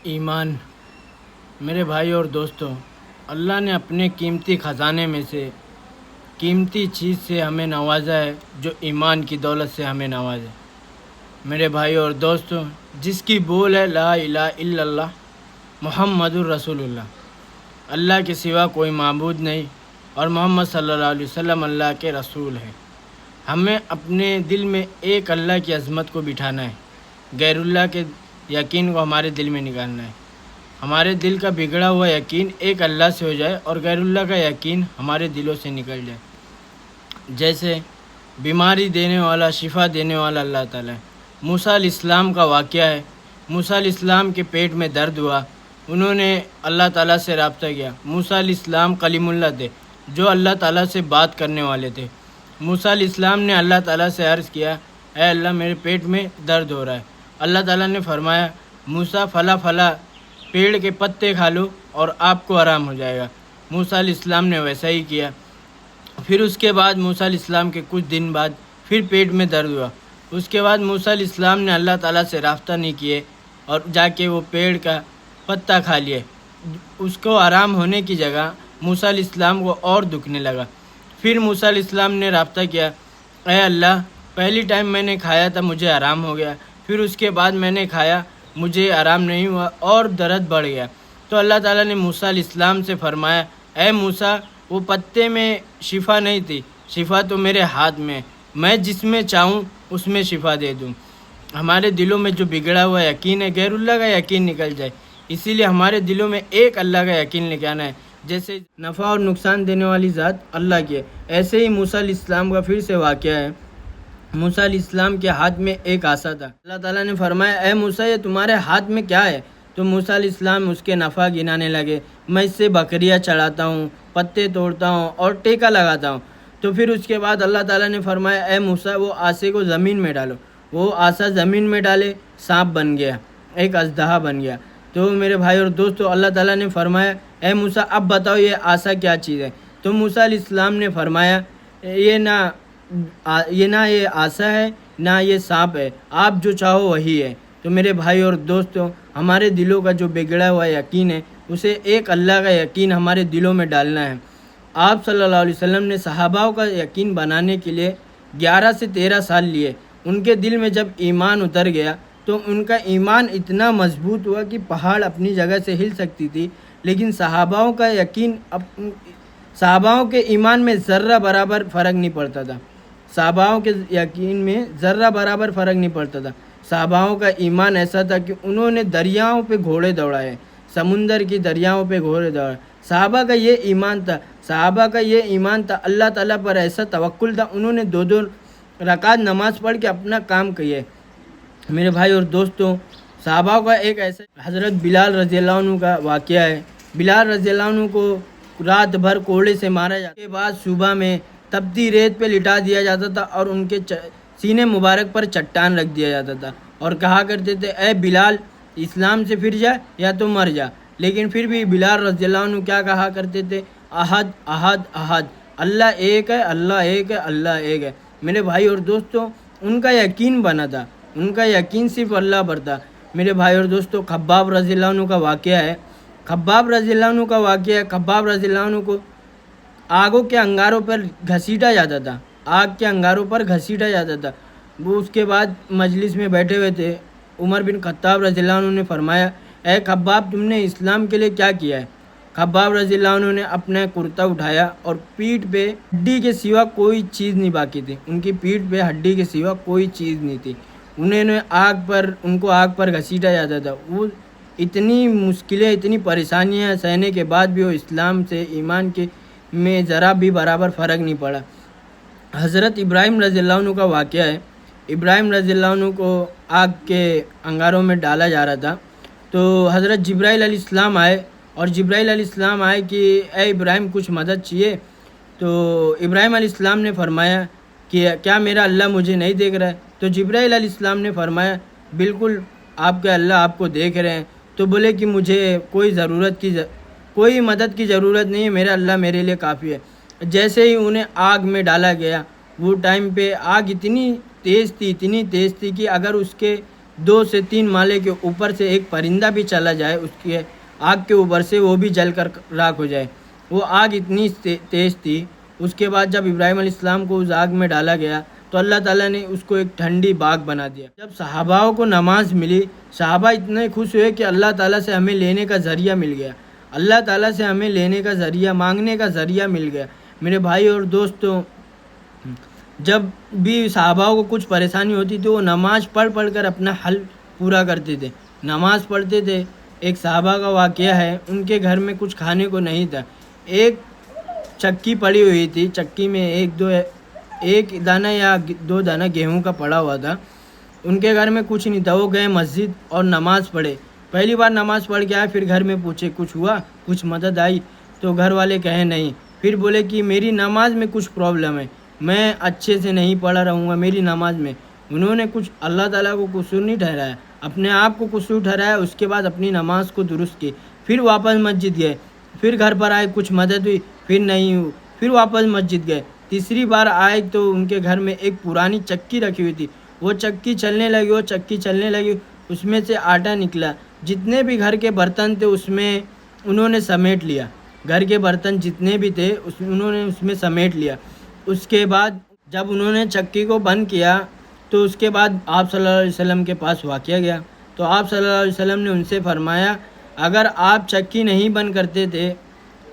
ایمان میرے بھائی اور دوستوں، اللہ نے اپنے قیمتی خزانے میں سے قیمتی چیز سے ہمیں نوازا ہے، جو ایمان کی دولت سے ہمیں نوازا ہے۔ میرے بھائی اور دوستوں، جس کی بول ہے لا الہ الا اللہ محمد الرسول اللہ، اللہ کے سوا کوئی معبود نہیں اور محمد صلی اللہ علیہ وسلم اللہ کے رسول ہیں۔ ہمیں اپنے دل میں ایک اللہ کی عظمت کو بٹھانا ہے، غیر اللہ کے یقین کو ہمارے دل میں نکالنا ہے۔ ہمارے دل کا بگڑا ہوا یقین ایک اللہ سے ہو جائے اور غیر اللہ کا یقین ہمارے دلوں سے نکل جائے۔ جیسے بیماری دینے والا، شفا دینے والا اللہ تعالیٰ ہے۔ موسیٰ علیہ السلام کا واقعہ ہے۔ موسیٰ علیہ السلام کے پیٹ میں درد ہوا، انہوں نے اللہ تعالیٰ سے رابطہ کیا۔ موسیٰ علیہ السلام کلیم اللہ تھے، جو اللہ تعالیٰ سے بات کرنے والے تھے۔ موسیٰ علیہ السلام نے اللہ تعالیٰ سے عرض کیا، اے اللہ میرے پیٹ میں درد ہو رہا ہے۔ اللہ تعالیٰ نے فرمایا، موسیٰ فلاں فلاں پیڑ کے پتے کھا لو اور آپ کو آرام ہو جائے گا۔ موسیٰ علیہ السلام نے ویسا ہی کیا۔ پھر اس کے بعد موسیٰ علیہ السلام کے کچھ دن بعد پھر پیٹ میں درد ہوا۔ اس کے بعد موسیٰ علیہ السلام نے اللہ تعالیٰ سے رابطہ نہیں کیے اور جا کے وہ پیڑ کا پتا کھا لیے۔ اس کو آرام ہونے کی جگہ موسیٰ علیہ السلام کو اور دکھنے لگا۔ پھر موسیٰ علیہ السلام نے رابطہ کیا، اے اللہ پہلی ٹائم میں نے کھایا تھا مجھے آرام ہو گیا، پھر اس کے بعد میں نے کھایا مجھے آرام نہیں ہوا اور درد بڑھ گیا۔ تو اللہ تعالیٰ نے موسیٰ علیہ السلام سے فرمایا، اے موسیٰ وہ پتے میں شفا نہیں تھی، شفا تو میرے ہاتھ میں، میں جس میں چاہوں اس میں شفا دے دوں۔ ہمارے دلوں میں جو بگڑا ہوا یقین ہے، غیر اللہ کا یقین نکل جائے۔ اسی لیے ہمارے دلوں میں ایک اللہ کا یقین لے کے آنا ہے۔ جیسے نفع اور نقصان دینے والی ذات اللہ کی ہے، ایسے ہی موسیٰ علیہ السلام کا پھر سے واقعہ ہے۔ موسیٰ علیہ السلام کے ہاتھ میں ایک عصا تھا۔ اللہ تعالیٰ نے فرمایا، اے موسیٰ یہ تمہارے ہاتھ میں کیا ہے؟ تو موسیٰ علیہ السلام اس کے نفع گنانے لگے، میں اس سے بکریاں چڑھاتا ہوں، پتے توڑتا ہوں اور ٹیکا لگاتا ہوں۔ تو پھر اس کے بعد اللہ تعالیٰ نے فرمایا، اے موسیٰ وہ عصے کو زمین میں ڈالو۔ وہ عصا زمین میں ڈالے، سانپ بن گیا، ایک اژدہا بن گیا۔ تو میرے بھائی اور دوستو، اللہ تعالیٰ نے فرمایا، اے موسیٰ اب بتاؤ یہ عصا کیا چیز ہے؟ تو موسیٰ علیہ السلام نے فرمایا، یہ نہ یہ عصا ہے نہ یہ سانپ ہے، آپ جو چاہو وہی ہے۔ تو میرے بھائی اور دوستوں، ہمارے دلوں کا جو بگڑا ہوا یقین ہے، اسے ایک اللہ کا یقین ہمارے دلوں میں ڈالنا ہے۔ آپ صلی اللہ علیہ وسلم نے صحابہ کا یقین بنانے کے لیے 11 سے 13 سال لیے۔ ان کے دل میں جب ایمان اتر گیا تو ان کا ایمان اتنا مضبوط ہوا کہ پہاڑ اپنی جگہ سے ہل سکتی تھی، لیکن صحاباؤں کا یقین صحاباؤں کے ایمان میں ذرہ برابر فرق نہیں پڑتا تھا۔ صحاباؤں کے یقین میں ذرہ برابر فرق نہیں پڑتا تھا۔ صحاباؤں کا ایمان ایسا تھا کہ انہوں نے دریاؤں پہ گھوڑے دوڑائے، سمندر کی دریاؤں پہ گھوڑے دوڑائے۔ صحابہ کا یہ ایمان تھا، اللہ تعالیٰ پر ایسا توکل تھا، انہوں نے 2 رکعت نماز پڑھ کے اپنا کام کیے۔ میرے بھائی اور دوستوں، صحابہ کا ایک ایسا حضرت بلال رضی اللہ عنہ کا واقعہ ہے۔ بلال رضی اللہ عنہ کو رات بھر کوڑے سے مارا جاتا، اس کے بعد صبح میں تپتی ریت پہ لٹا دیا جاتا تھا اور ان کے سینے مبارک پر چٹان رکھ دیا جاتا تھا اور کہا کرتے تھے، اے بلال اسلام سے پھر جا یا تو مر جا۔ لیکن پھر بھی بلال رضی اللہ عنہ کیا کہا کرتے تھے؟ احد احد احد، اللہ ایک ہے، اللہ ایک ہے، اللہ ایک ہے۔ میرے بھائی اور دوستوں، ان کا یقین بنا تھا، ان کا یقین صرف اللہ پر تھا۔ میرے بھائی اور دوستوں، خباب رضی اللہ عنہ کا واقعہ ہے۔ خباب رضی اللہ عنہ کو آگوں کے انگاروں پر گھسیٹا جاتا تھا، آگ کے انگاروں پر گھسیٹا جاتا تھا۔ وہ اس کے بعد مجلس میں بیٹھے ہوئے تھے، عمر بن خطاب رضی اللہ عنہ نے فرمایا، اے خباب تم نے اسلام کے لیے کیا کیا ہے؟ خباب رضی اللہ عنہ نے اپنا کرتا اٹھایا اور پیٹھ پہ ہڈی کے سوا کوئی چیز نہیں باقی تھی، ان کی پیٹھ پہ ہڈی کے سوا کوئی چیز نہیں تھی۔ ان کو آگ پر گھسیٹا جاتا تھا۔ وہ اتنی مشکلیں، اتنی پریشانیاں سہنے کے بعد بھی وہ اسلام سے ایمان کے میں ذرا بھی برابر فرق نہیں پڑا۔ حضرت ابراہیم رضی اللہ عنہ کا واقعہ ہے۔ ابراہیم رضی اللہ عنہ کو آگ کے انگاروں میں ڈالا جا رہا تھا، تو حضرت جبرائیل علیہ السلام آئے اور جبرائیل علیہ السلام آئے کہ اے ابراہیم کچھ مدد چاہیے؟ تو ابراہیم علیہ السلام نے فرمایا کہ کیا میرا اللہ مجھے نہیں دیکھ رہا ہے؟ تو جبرائیل علیہ السلام نے فرمایا بالکل آپ کے اللہ آپ کو دیکھ رہے ہیں۔ تو بولے کہ مجھے کوئی مدد کی ضرورت نہیں ہے، میرا اللہ میرے لیے کافی ہے۔ جیسے ہی انہیں آگ میں ڈالا گیا، وہ ٹائم پہ آگ اتنی تیز تھی کہ اگر اس کے 2 سے 3 مالے کے اوپر سے ایک پرندہ بھی چلا جائے اس کی آگ کے اوپر سے، وہ بھی جل کر راکھ ہو جائے۔ وہ آگ اتنی تیز تھی۔ اس کے بعد جب ابراہیم علیہ السلام کو اس آگ میں ڈالا گیا تو اللہ تعالیٰ نے اس کو ایک ٹھنڈی باغ بنا دیا۔ جب صحاباؤں کو نماز ملی، صحابہ اتنے خوش ہوئے کہ اللہ تعالیٰ سے ہمیں لینے کا ذریعہ مل گیا، اللہ تعالیٰ سے ہمیں لینے کا ذریعہ، مانگنے کا ذریعہ مل گیا۔ میرے بھائی اور دوستوں، جب بھی صحاباؤں کو کچھ پریشانی ہوتی تھی وہ نماز پڑھ کر اپنا حل پورا کرتے تھے، نماز پڑھتے تھے۔ ایک صحابہ کا واقعہ ہے، ان کے گھر میں کچھ کھانے کو نہیں تھا، ایک چکی پڑی ہوئی تھی، چکی میں ایک دانہ یا 2 دانہ گیہوں کا پڑا ہوا تھا، ان کے گھر میں کچھ نہیں تھا۔ وہ گئے مسجد اور نماز پڑھے، پہلی بار نماز پڑھ کے آئے، پھر گھر میں پوچھے کچھ ہوا، کچھ مدد آئی؟ تو گھر والے کہے نہیں، پھر بولے کہ میری نماز میں کچھ پرابلم ہے، میں اچھے سے نہیں پڑھا رہوں گا میری نماز میں۔ انہوں نے کچھ اللہ تعالیٰ کو قصور نہیں ٹھہرایا، اپنے آپ کو قصور ٹھہرایا، اس کے بعد اپنی نماز کو درست کی، پھر واپس مسجد گئے، پھر گھر پر آئے، کچھ مدد ہوئی، پھر نہیں ہوئی، پھر واپس مسجد گئے۔ تیسری بار آئے تو ان کے گھر میں ایک پرانی چکی رکھی ہوئی تھی، وہ چکی چلنے لگی، اس میں سے آٹا نکلا، جتنے بھی گھر کے برتن تھے اس میں انہوں نے سمیٹ لیا، گھر کے برتن جتنے بھی تھے انہوں نے اس میں سمیٹ لیا۔ اس کے بعد جب انہوں نے چکی کو بند کیا تو اس کے بعد آپ صلی اللہ علیہ وسلم کے پاس واقعہ گیا، تو آپ صلی اللہ علیہ وسلم نے ان سے فرمایا اگر آپ چکی نہیں بند کرتے تھے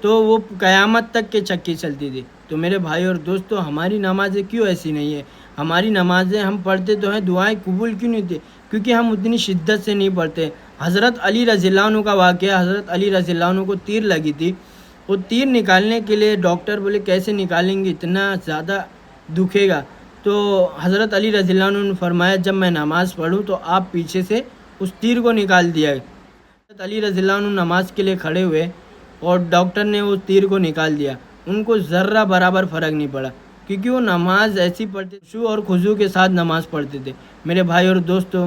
تو وہ قیامت تک کے چکی چلتی تھی۔ تو میرے بھائی اور دوستو، ہماری نمازیں کیوں ایسی نہیں ہے؟ ہماری نمازیں ہم پڑھتے تو ہیں، دعائیں قبول کیوں نہیں تھے؟ کیونکہ ہم اتنی شدت سے نہیں پڑھتے۔ حضرت علی رضی اللہ عنہ کا واقعہ، حضرت علی رضی اللہ عنہ کو تیر لگی تھی، وہ تیر نکالنے کے لیے ڈاکٹر بولے کیسے نکالیں گے، اتنا زیادہ دکھے گا۔ تو حضرت علی رضی اللہ عنہ نے فرمایا جب میں نماز پڑھوں تو آپ پیچھے سے اس تیر کو نکال دیا۔ حضرت علی رضی اللہ عنہ نماز کے لیے کھڑے ہوئے اور ڈاکٹر نے وہ تیر کو نکال دیا، ان کو ذرہ برابر فرق نہیں پڑا، کیونکہ وہ نماز ایسی پڑھتے، خشوع اور خضوع کے ساتھ نماز پڑھتے تھے۔ میرے بھائی اور دوستو،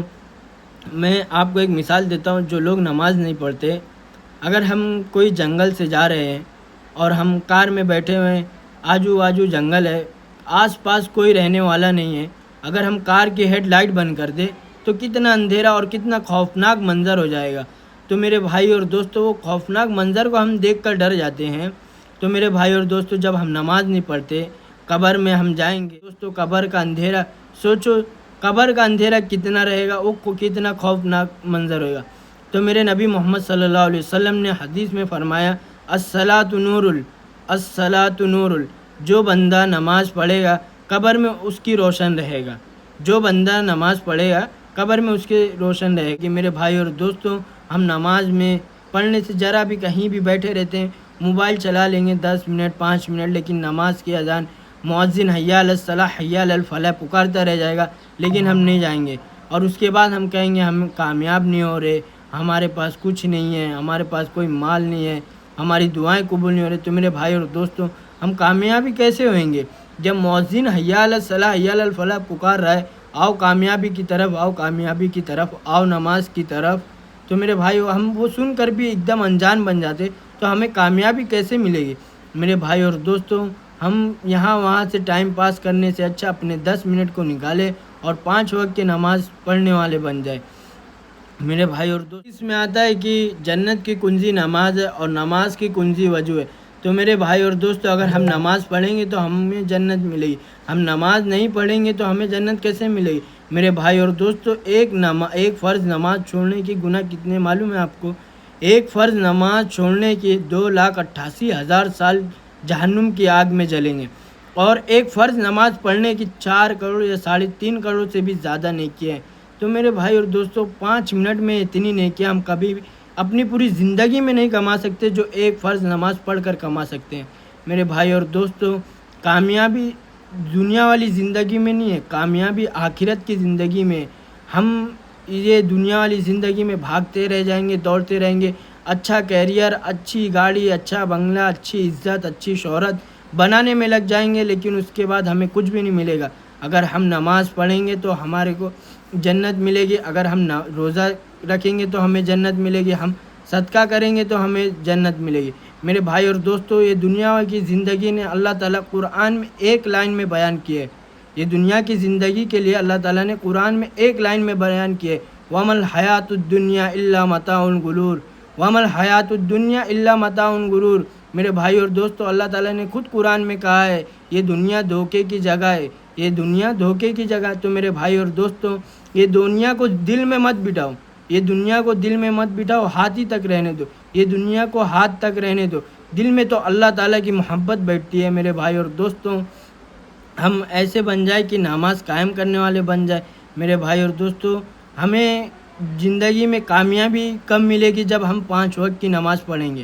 میں آپ کو ایک مثال دیتا ہوں، جو لوگ نماز نہیں پڑھتے، اگر ہم کوئی جنگل سے جا رہے ہیں اور ہم کار میں بیٹھے ہوئے ہیں، آجو باجو جنگل ہے، آس پاس کوئی رہنے والا نہیں ہے، اگر ہم کار کی ہیڈ لائٹ بند کر دیں تو کتنا اندھیرا اور کتنا خوفناک منظر ہو جائے گا۔ تو میرے بھائی اور دوستو، وہ خوفناک منظر کو ہم دیکھ کر ڈر جاتے ہیں۔ تو میرے بھائی اور دوستو، جب ہم نماز نہیں پڑھتے، قبر میں ہم جائیں گے دوستو، قبر کا اندھیرا سوچو، قبر کا اندھیرا کتنا رہے گا، وہ کتنا خوفناک منظر ہوگا۔ تو میرے نبی محمد صلی اللہ علیہ وسلم نے حدیث میں فرمایا الصلاۃ نور، جو بندہ نماز پڑھے گا قبر میں اس کی روشن رہے گا، جو بندہ نماز پڑھے گا قبر میں اس کے روشن رہے گی۔ میرے بھائی اور دوستوں، ہم نماز میں پڑھنے سے ذرا بھی کہیں بھی بیٹھے رہتے ہیں، موبائل چلا لیں گے 10 منٹ 5 منٹ، لیکن نماز کی اذان، مؤذن حی علی الصلاۃ حی علی الفلاح پکارتا رہ جائے گا، لیکن ہم نہیں جائیں گے، اور اس کے بعد ہم کہیں گے ہم کامیاب نہیں ہو رہے، ہمارے پاس کچھ نہیں ہے، ہمارے پاس کوئی مال نہیں ہے، ہماری دعائیں قبول نہیں ہو رہی۔ تو میرے بھائی اور دوستوں، ہم کامیابی کیسے ہوئیں گے جب مؤذن حی علی الصلاۃ حی علی الفلاح پکار رہا ہے، آؤ کامیابی کی طرف، آؤ کامیابی کی طرف، آؤ نماز کی طرف۔ تو میرے بھائی، ہم وہ سن کر بھی ایک دم انجان بن جاتے، تو ہمیں کامیابی کیسے ملے گی؟ میرے بھائی اور دوستوں، ہم یہاں وہاں سے ٹائم پاس کرنے سے اچھا اپنے 10 منٹ کو نکالے اور 5 وقت کی نماز پڑھنے والے بن جائے۔ میرے بھائی اور دوست، اس میں آتا ہے کہ جنت کی کنجی نماز ہے اور نماز کی کنجی وضو ہے۔ تو میرے بھائی اور دوستو، اگر ہم نماز پڑھیں گے تو ہمیں جنت ملے گی، ہم نماز نہیں پڑھیں گے تو ہمیں جنت کیسے ملے گی؟ میرے بھائی اور دوستو، ایک فرض نماز چھوڑنے کی گناہ کتنے معلوم ہے آپ کو؟ ایک فرض نماز چھوڑنے کی 2,88,000 سال جہنم کی آگ میں جلیں گے، اور ایک فرض نماز پڑھنے کی 4 کروڑ یا 3.5 کروڑ سے بھی زیادہ نیکیاں ہیں۔ تو میرے بھائی اور دوستو، 5 منٹ میں اتنی نیکیاں ہم کبھی بھی اپنی پوری زندگی میں نہیں کما سکتے جو ایک فرض نماز پڑھ کر کما سکتے ہیں۔ میرے بھائی اور دوستو، کامیابی دنیا والی زندگی میں نہیں ہے، کامیابی آخرت کی زندگی میں۔ ہم یہ دنیا والی زندگی میں بھاگتے رہ جائیں گے، دوڑتے رہیں گے، اچھا کیریئر، اچھی گاڑی، اچھا بنگلہ، اچھی عزت، اچھی شہرت بنانے میں لگ جائیں گے، لیکن اس کے بعد ہمیں کچھ بھی نہیں ملے گا۔ اگر ہم نماز پڑھیں گے تو ہمارے کو جنت ملے گی، اگر ہم روزہ رکھیں گے تو ہمیں جنت ملے گی، ہم صدقہ کریں گے تو ہمیں جنت ملے گی۔ میرے بھائی اور دوستو، یہ دنیا کی زندگی نے اللہ تعالیٰ قرآن میں ایک لائن میں بیان کی ہے، یہ دنیا کی زندگی کے لیے اللہ تعالیٰ نے قرآن میں ایک لائن میں بیان کی ہے۔ وَمَا الْحَيَاةُ الدُّنْيَا إِلَّا مَتَاعُ الْغُرُورِ وَمَا الْحَيَاةُ الدُّنْيَا إِلَّا مَتَاعُ الْغُرُورِ۔ میرے بھائی اور دوستو، اللہ تعالیٰ نے خود قرآن میں کہا ہے یہ دنیا دھوکے کی جگہ ہے، یہ دنیا دھوکے کی جگہ ہے۔ تو میرے بھائی اور دوستو، یہ دنیا کو دل میں مت بٹھاؤ، یہ دنیا کو دل میں مت بٹھاؤ، ہاتھ ہی تک رہنے دو، یہ دنیا کو ہاتھ تک رہنے دو۔ دل میں تو اللہ تعالیٰ کی محبت بیٹھتی ہے۔ میرے بھائی اور دوستوں، ہم ایسے بن جائے کہ نماز قائم کرنے والے بن جائے۔ میرے بھائی اور دوستو، ہمیں زندگی میں کامیابی کب ملے گی؟ جب ہم 5 وقت کی نماز پڑھیں گے۔